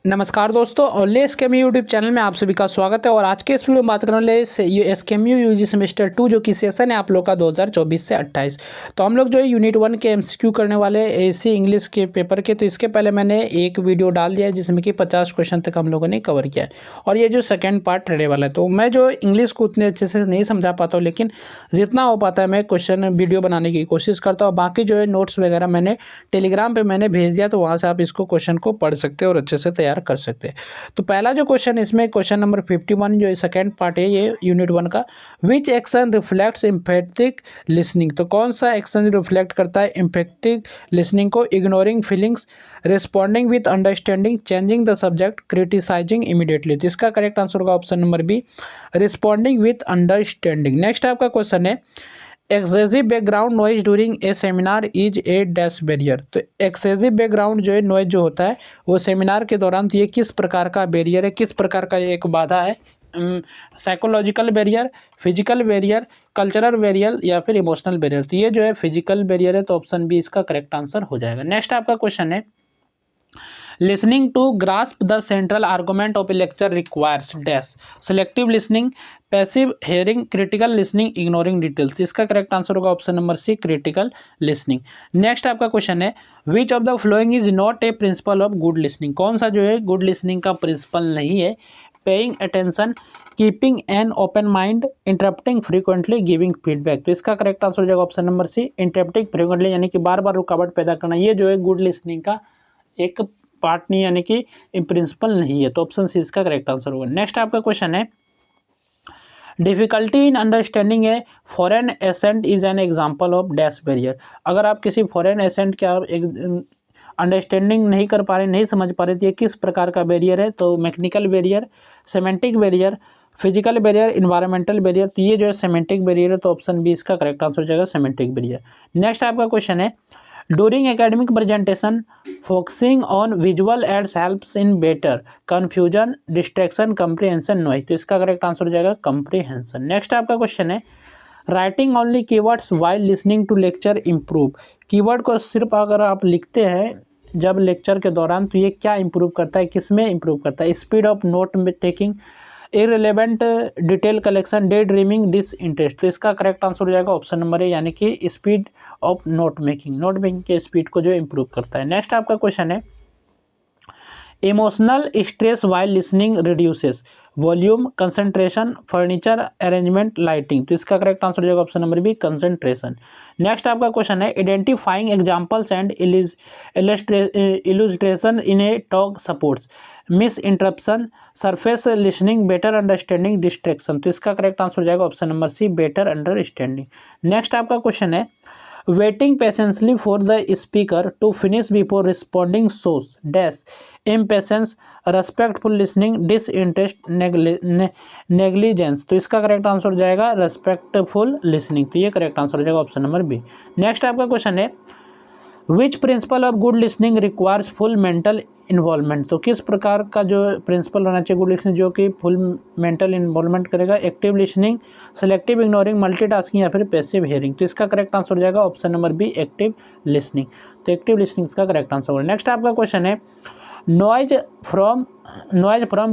नमस्कार दोस्तों, और एसकेएमयू यूट्यूब चैनल में आप सभी का स्वागत है। और आज के इस वीडियो में बात करने वाले एसकेएमयू यूजी सेमेस्टर 2 जो कि सेशन है आप लोग का 2024 से 28। तो हम लोग जो है यूनिट 1 के एमसीक्यू करने वाले एसी इंग्लिश के पेपर के। तो इसके पहले मैंने एक वीडियो डाल दिया है जिसमें कि 50 क्वेश्चन तक हम लोगों ने कवर किया है, और ये जो सेकेंड पार्ट रहने वाला है। तो मैं जो इंग्लिश को उतने अच्छे से नहीं समझा पाता हूँ, लेकिन जितना हो पाता है मैं क्वेश्चन वीडियो बनाने की कोशिश करता हूँ। बाकी जो है नोट्स वगैरह मैंने टेलीग्राम पर मैंने भेज दिया, तो वहाँ से आप इसको क्वेश्चन को पढ़ सकते हैं और अच्छे से तैयार कर सकते हैं। तो पहला जो क्वेश्चन इसमें क्वेश्चन नंबर 51 जो सेकंड पार्ट है ये यूनिट 1 का, which action reflects empathic listening. तो कौन सा एक्शन रिफ्लेक्ट करता है एम्पैथिक लिसनिंग को? Ignoring feelings, responding with understanding, changing the subject, criticising immediately. तो इसका करेक्ट आंसर होगा option number B, responding with understanding. Next आपका क्वेश्चन है, excessive background noise during a seminar is a dash barrier. तो excessive background जो है noise जो होता है वो सेमिनार के दौरान, तो ये किस प्रकार का बैरियर है, किस प्रकार का ये एक बाधा है? Psychological barrier, physical barrier, cultural barrier या फिर इमोशनल बैरियर। तो ये जो है फिजिकल बैरियर है, तो ऑप्शन बी इसका करेक्ट आंसर हो जाएगा। नेक्स्ट आपका क्वेश्चन है, listening to grasp the central argument of a lecture requires dash, selective listening, passive hearing, critical listening, ignoring details. इसका करेक्ट आंसर होगा option number C, critical listening. Next आपका question है, which of the following is not a principle of good listening. कौन सा जो है good listening का principle नहीं है? Paying attention, keeping an open mind, interrupting frequently, giving feedback. तो इसका करेक्ट आंसर हो जाएगा option number C, interrupting frequently, यानी कि बार बार रुकावट पैदा करना। ये जो है गुड लिसनिंग का एक पार्ट नहीं, यानी कि प्रिंसिपल नहीं है। तो ऑप्शन सी इसका करेक्ट आंसर होगा। नेक्स्ट आपका क्वेश्चन है, difficulty in understanding a foreign accent is an example of dash barrier. अगर आप किसी फॉरेन एसेंट के आप अंडरस्टैंडिंग नहीं कर पा रहे, नहीं समझ पा रहे, तो ये किस प्रकार का बैरियर है? तो mechanical barrier, semantic barrier, physical barrier, environmental barrier. तो ये जो है सेमेंटिक बैरियर है, तो ऑप्शन बी इसका करेक्ट आंसर हो जाएगा, सेमेंटिक बैरियर। नेक्स्ट आपका क्वेश्चन है, during academic presentation focusing on visual aids helps in better confusion, distraction, comprehension, noise. तो इसका करेक्ट आंसर हो जाएगा कंप्रीहेंशन। नेक्स्ट आपका क्वेश्चन है, writing only keywords while listening to lecture improve. Keyword को सिर्फ अगर आप लिखते हैं जब लेक्चर के दौरान, तो ये क्या इंप्रूव करता है, किस में इंप्रूव करता है? Speed of note taking, irrelevant detail collection, day dreaming, disinterest. तो इसका करेक्ट आंसर हो जाएगा ऑप्शन नंबर ए, यानी कि स्पीड ऑफ नोट मेकिंग के स्पीड को जो इंप्रूव करता है। नेक्स्ट आपका क्वेश्चन है, emotional stress while listening reduces volume, concentration, furniture arrangement, lighting. तो इसका करेक्ट आंसर हो जाएगा option number B, concentration. Next आपका क्वेश्चन है, identifying examples and illustration in a talk supports miss interruption, surface listening, better understanding, distraction. तो इसका correct answer हो जाएगा option number C, better understanding. Next आपका question है, waiting patiently for the speaker to finish before responding shows dash impatience, respectful listening, disinterest, negligence. तो इसका correct answer हो जाएगा रेस्पेक्टफुल लिसनिंग। तो ये करेक्ट आंसर हो जाएगा ऑप्शन नंबर बी। नेक्स्ट आपका क्वेश्चन है, which principle of good listening requires full mental involvement. तो किस प्रकार का जो प्रिंसिपल रहना चाहिए गुड लिसनिंग जो कि फुल मेंटल इन्वॉल्वमेंट करेगा? Active listening, selective ignoring, multitasking या फिर पैसिव हियरिंग। तो इसका करेक्ट आंसर हो जाएगा option number B, active listening. तो एक्टिव लिसनिंग इसका करेक्ट आंसर होगा। नेक्स्ट आपका क्वेश्चन है, noise from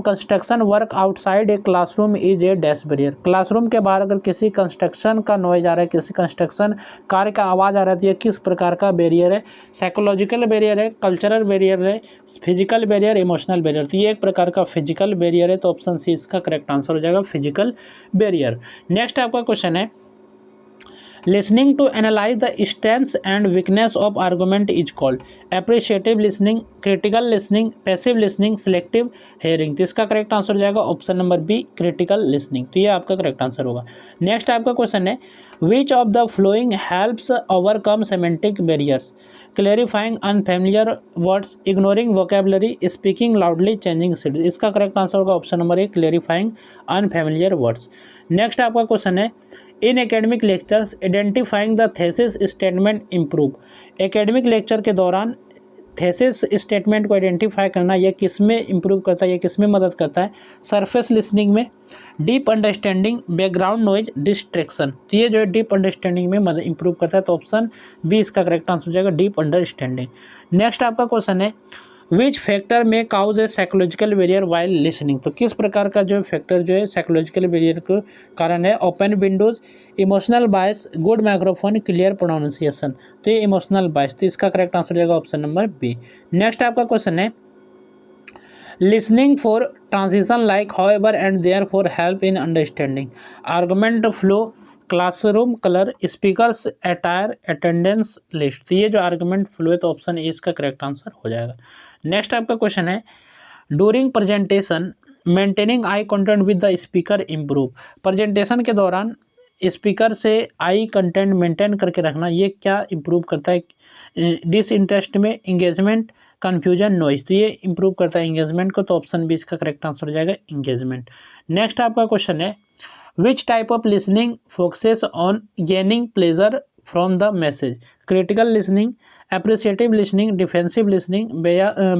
construction work outside a classroom is a dash barrier. Classroom के बाहर अगर किसी कंस्ट्रक्शन का नॉइज आ रहा है, किसी कंस्ट्रक्शन कार्य का आवाज़ आ रहा है, तो ये किस प्रकार का बैरियर है? साइकोलॉजिकल बैरियर है, कल्चरल बैरियर है, फिजिकल बैरियर, इमोशनल बैरियर। तो ये एक प्रकार का फिजिकल बैरियर है, तो ऑप्शन सी इसका करेक्ट आंसर हो जाएगा, फिजिकल बैरियर। नेक्स्ट आपका क्वेश्चन है, listening to analyse the strengths and weakness of argument is called appreciative listening, critical listening, passive listening, selective hearing. तो इसका करेक्ट आंसर हो जाएगा option number B, critical listening. तो ये आपका करेक्ट आंसर होगा। नेक्स्ट आपका क्वेश्चन है, which of the following helps overcome semantic barriers? Clarifying unfamiliar words, ignoring vocabulary, speaking loudly, changing seeds. इसका करेक्ट आंसर होगा ऑप्शन नंबर ए, क्लेरिफाइंग अनफेमिलियर वर्ड्स। नेक्स्ट आपका question है, इन academic lectures identifying the thesis statement improve. Academic lecture के दौरान thesis statement को identify करना, यह किस में इम्प्रूव करता है, यह किस में मदद करता है? सरफेस लिसनिंग में, deep understanding, background noise, distraction. तो ये जो है डीप अंडरस्टैंडिंग में मदद इम्प्रूव करता है, तो ऑप्शन बी इसका करेक्ट आंसर हो जाएगा, डीप अंडरस्टैंडिंग। नेक्स्ट आपका क्वेश्चन है, विच फैक्टर में causes a psychological barrier while listening, तो किस प्रकार का जो फैक्टर जो है साइकोलॉजिकल बैरियर के कारण है। ओपन विंडोज, इमोशनल बायस, गुड माइक्रोफोन, क्लियर प्रोनाउंसिएशन, तो ये इमोशनल बायस, तो इसका करेक्ट आंसर हो जाएगा ऑप्शन नंबर बी। नेक्स्ट आपका क्वेश्चन है listening for transition like however and there for help in understanding, argument flow, classroom colour, speakers attire, attendance list, तो ये जो आर्गुमेंट फ्लो है तो ऑप्शन ए इसका करेक्ट आंसर हो जाएगा। नेक्स्ट आपका क्वेश्चन है during presentation maintaining I content with the speaker improve, presentation के दौरान स्पीकर से आई कंटेंट मेंटेन करके रखना ये क्या इम्प्रूव करता है। डिस इंटरेस्ट में इंगेजमेंट, कन्फ्यूजन, नॉइज, तो ये इंप्रूव करता है इंगेजमेंट को, तो ऑप्शन बी इसका करेक्ट आंसर हो जाएगा इंगेजमेंट। नेक्स्ट आपका क्वेश्चन है which type of listening focuses on gaining pleasure from the message, critical listening, appreciative listening, defensive listening,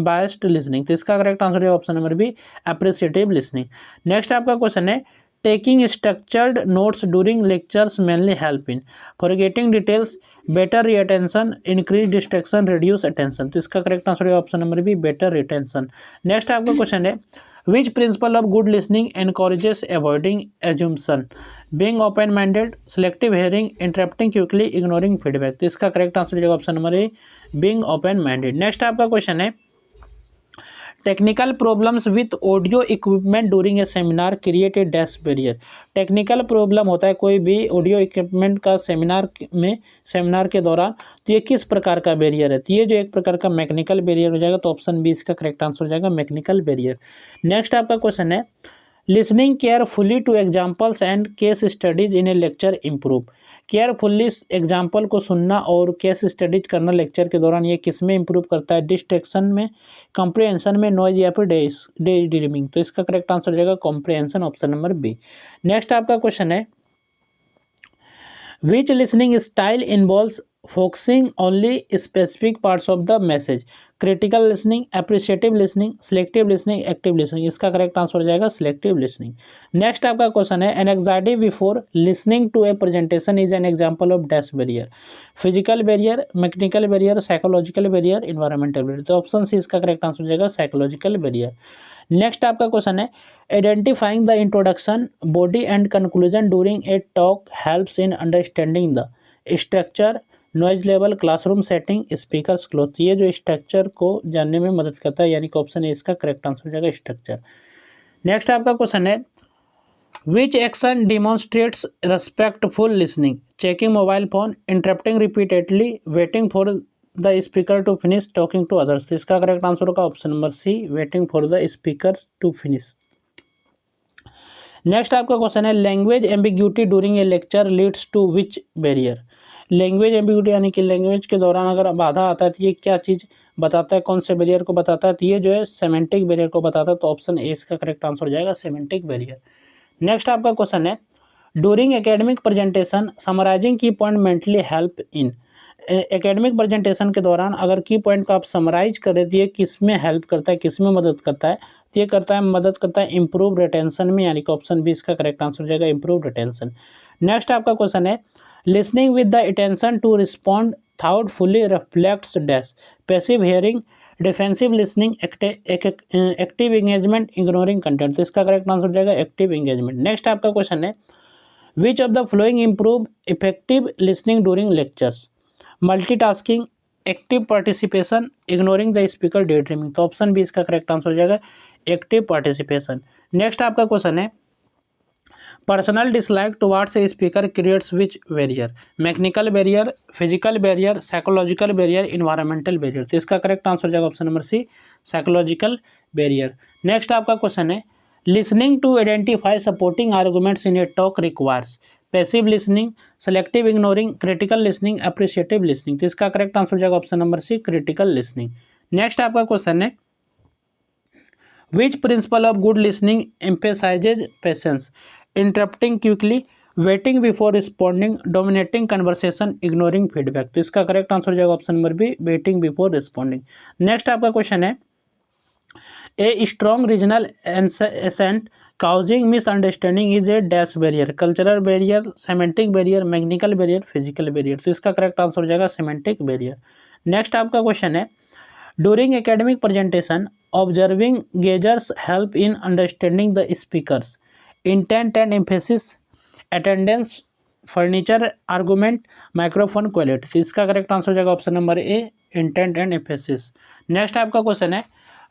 biased listening, तो इसका करेक्ट आंसर है option number B appreciative listening. Next आपका question है taking structured notes during lectures mainly help in forgetting details, better retention, increase distraction, reduce attention, तो इसका correct answer है option number B better retention. Next आपका question है which principle of good listening encourages avoiding assumption, being open minded, selective hearing, interrupting quickly, ignoring feedback, तो इसका correct answer है option number A being open minded. Next आपका question है technical problems with audio equipment during a seminar create a dash barrier, technical problem होता है कोई भी audio equipment का सेमिनार के दौरान, तो ये किस प्रकार का बैरियर है, तो ये जो एक प्रकार का मैकेनिकल बैरियर हो जाएगा, तो ऑप्शन बी इसका करेक्ट आंसर हो जाएगा मैकेनिकल बैरियर। नेक्स्ट आपका क्वेश्चन है listening carefully two examples and case studies in a lecture improve, carefully example को सुनना और केस स्टडीज करना लेक्चर के दौरान ये किस में इंप्रूव करता है, डिस्ट्रैक्शन में, कॉम्प्रिहेंशन में, नॉइज या फिर डे ड्रीमिंग, तो इसका करेक्ट आंसर हो जाएगा comprehension option number B. Next आपका क्वेश्चन है which listening style involves focusing only specific parts of the message, critical listening, appreciative listening, selective listening, active listening, इसका करेक्ट आंसर हो जाएगा selective listening. Next आपका question है an anxiety before listening to a presentation is an example of dash barrier, physical barrier, mechanical barrier, psychological barrier, environmental barrier, तो option C इसका correct answer हो जाएगा psychological barrier. Next आपका question है identifying the introduction, body and conclusion during a talk helps in understanding the structure, noise level, classroom setting, speakers cloth, ये जो structure को जानने में मदद करता है, यानी कि ऑप्शन है इसका करेक्ट आंसर हो जाएगा स्ट्रक्चर। नेक्स्ट आपका क्वेश्चन है which action demonstrates respectful listening, checking mobile phone, interrupting repeatedly, waiting for the speaker to finish, talking to others, तो इसका करेक्ट आंसर होगा option number C waiting for the speakers to finish. Next आपका question है language ambiguity during a lecture leads to which barrier, language ambiguity यानी कि language के दौरान अगर बाधा आता है तो ये क्या चीज़ बताता है, कौन से बैरियर को बताता है, तो ये जो है सेमेंटिक बैरियर को बताता है, तो ऑप्शन ए इसका करेक्ट आंसर हो जाएगा सेमेंटिक बैरियर। नेक्स्ट आपका क्वेश्चन है ड्यूरिंग एकेडमिक प्रेजेंटेशन समराइजिंग की point mentally help in, academic presentation के दौरान अगर की पॉइंट को आप समराइज कर देती है किस में हेल्प करता है, किस में मदद करता है, तो ये मदद करता है इम्प्रूव रिटेंशन में, यानी कि ऑप्शन बी इसका करेक्ट आंसर हो जाएगा इम्प्रूव रिटेंशन। नेक्स्ट आपका क्वेश्चन है listening with the attention to respond thoughtfully reflects dash, passive hearing, defensive listening, active engagement, ignoring content, तो इसका करेक्ट आंसर हो जाएगा एक्टिव एंगेजमेंट। नेक्स्ट आपका क्वेश्चन है which of the following improve effective listening during lectures, multitasking, active participation, ignoring the speaker, day dreaming, तो option B इसका correct answer हो जाएगा एक्टिव पार्टिसिपेशन। नेक्स्ट आपका क्वेश्चन है personal dislike towards a speaker creates which barrier, mechanical barrier, physical barrier, psychological barrier, environmental barrier, तो इसका correct answer हो जाएगा option number C psychological barrier. Next आपका क्वेश्चन है listening to identify supporting arguments in a talk requires passive listening, selective ignoring, critical listening, appreciative listening, तो इसका correct answer हो जाएगा option number C critical listening. Next आपका question है which principle of good listening emphasises patience, interrupting quickly, waiting before responding, dominating conversation, ignoring feedback, तो इसका correct answer हो जाएगा option number B waiting before responding. Next आपका question है a strong regional accent causing misunderstanding is a dash barrier, cultural barrier, semantic barrier, mechanical barrier, physical barrier, तो इसका correct answer हो जाएगा सेमेंटिक बैरियर। नेक्स्ट आपका question है During academic presentation, observing gauges help in understanding the speakers intent and emphasis, attendance, furniture, argument, microphone quality. तो इसका correct answer हो जाएगा option number A, intent and emphasis. Next आपका question है,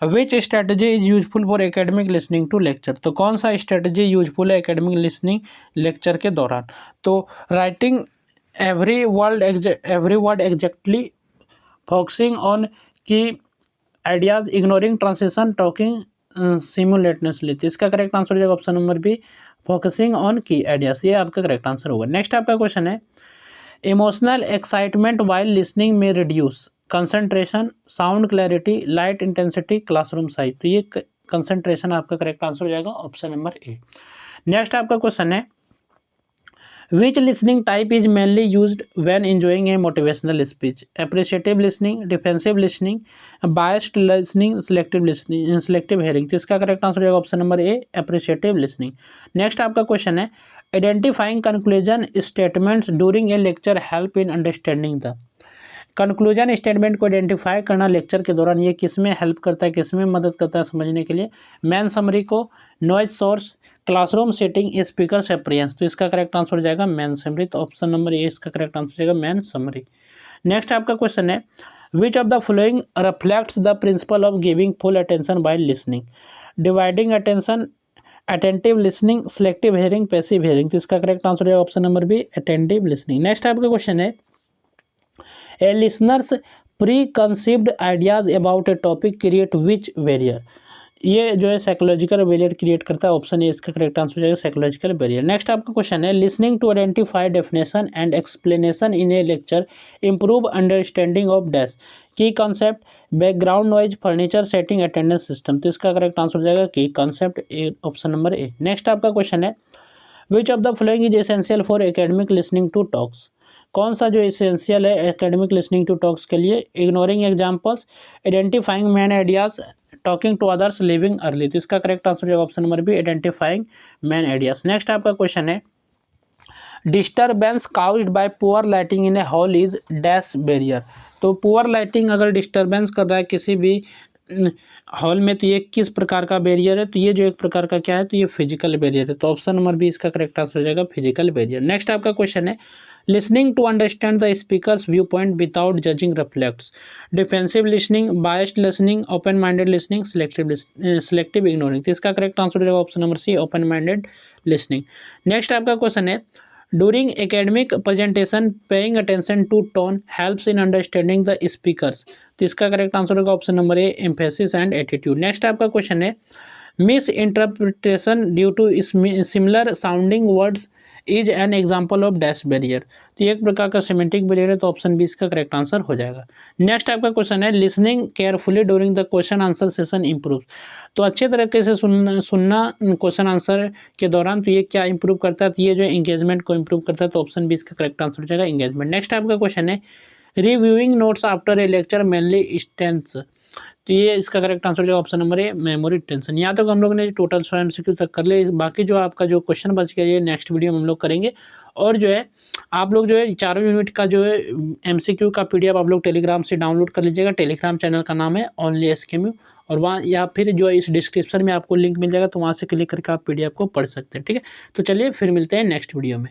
which strategy is useful for academic listening to lecture. तो कौन सा strategy useful है एकेडमिक लिसनिंग लेक्चर के दौरान। तो writing every word exactly, focusing on key ideas, ignoring translation, talking simultaneously. तो इसका करेक्ट आंसर हो जाएगा option number B, focusing on key ideas. ये आपका करेक्ट आंसर होगा। नेक्स्ट आपका क्वेश्चन है, इमोशनल एक्साइटमेंट वाइल लिसनिंग में reduce concentration, sound clarity, light intensity, classroom size. तो ये कंसंट्रेशन आपका करेक्ट आंसर हो जाएगा ऑप्शन नंबर ए। नेक्स्ट आपका क्वेश्चन है, which listening type is mainly used when enjoying a motivational speech. Appreciative listening, defensive listening, biased listening, selective listening, selective hearing. तो इसका correct answer हो जाएगा option number A, appreciative listening. Next आपका question है, identifying conclusion statements during a lecture help in understanding the. Conclusion statement को identify करना lecture के दौरान ये किस में हेल्प करता है, किस में मदद करता है समझने के लिए। मेन समरी को, noise source, classroom setting, speaker appearance. तो इसका करेक्ट आंसर हो जाएगा मेन समरी। तो ऑप्शन नंबर ए इसका करेक्ट आंसर हो जाएगा मेन समरी। नेक्स्ट आपका क्वेश्चन है, which of the following reflects the principle of giving full attention by listening. Dividing attention, attentive listening, selective hearing, passive hearing. तो इसका correct answer हो जाएगा option number B, attentive listening. Next आपका question है, a listener's preconceived ideas about a topic create which barrier. ये जो है psychological barrier create करता है। ऑप्शन ए इसका करेक्ट आंसर हो जाएगा साइकोलॉजिकल बैरियर। नेक्स्ट आपका क्वेश्चन है, listening to identify definition and explanation in a lecture improve understanding of dash key concept, background noise, furniture setting, attendance system. तो इसका correct answer हो जाएगा key concept, option number A. Next आपका question है, which of the following is essential for academic listening to talks. कौन सा जो essential है एकेडमिक लिसनिंग टू टॉक्स के लिए। Ignoring examples, identifying main ideas, talking to others, leaving early. तो इसका करेक्ट आंसर होगा option number B, identifying main ideas. Next आपका क्वेश्चन है, disturbance caused by poor lighting in a hall is dash barrier. तो poor lighting अगर disturbance कर रहा है किसी भी हॉल में तो ये किस प्रकार का बैरियर है। तो ये जो एक प्रकार का क्या है, तो ये फिजिकल बैरियर है। तो ऑप्शन नंबर बी इसका करेक्ट आंसर हो जाएगा फिजिकल बैरियर। नेक्स्ट आपका क्वेश्चन है, listening to understand the speaker's viewpoint without judging reflects. Defensive listening, biased listening, open minded listening, selective ignoring. तो इसका करेक्ट आंसर हो जाएगा option number C, open minded listening. Next आपका question है, during academic presentation paying attention to tone helps in understanding the speakers. तो इसका correct answer होगा option number A, emphasis and attitude. Next आपका question है, misinterpretation due to similar sounding words is an example of dash barrier. तो एक प्रकार का semantic barrier है। तो ऑप्शन बी इसका करेक्ट आंसर हो जाएगा। नेक्स्ट आपका क्वेश्चन है, listening carefully during the question answer session improve. तो अच्छे तरीके से सुनना क्वेश्चन आंसर के दौरान, तो ये क्या इंप्रूव करता है, तो ये जो एंगेजमेंट को इंप्रूव करता है। तो ऑप्शन बी इसका करेक्ट आंसर हो जाएगा एंगेजमेंट। नेक्स्ट आपका क्वेश्चन है, reviewing notes after a lecture mainly strengths. तो ये इसका करेक्ट आंसर हो जाएगा ऑप्शन नंबर ए, मेमोरी टेंशन। यहाँ तक हम लोग ने टोटल 100 MCQ तक कर ले। बाकी जो आपका जो क्वेश्चन बच गया ये नेक्स्ट वीडियो में हम लोग करेंगे। और जो है आप लोग जो है चारों यूनिट का जो है MCQ का PDF आप लोग टेलीग्राम से डाउनलोड कर लीजिएगा। टेलीग्राम चैनल का नाम है ओनली SKMU, और वहाँ या फिर जो इस डिस्क्रिप्शन में आपको लिंक मिल जाएगा, तो वहाँ से क्लिक करके आप PDF को पढ़ सकते हैं। ठीक है, तो चलिए फिर मिलते हैं नेक्स्ट वीडियो में।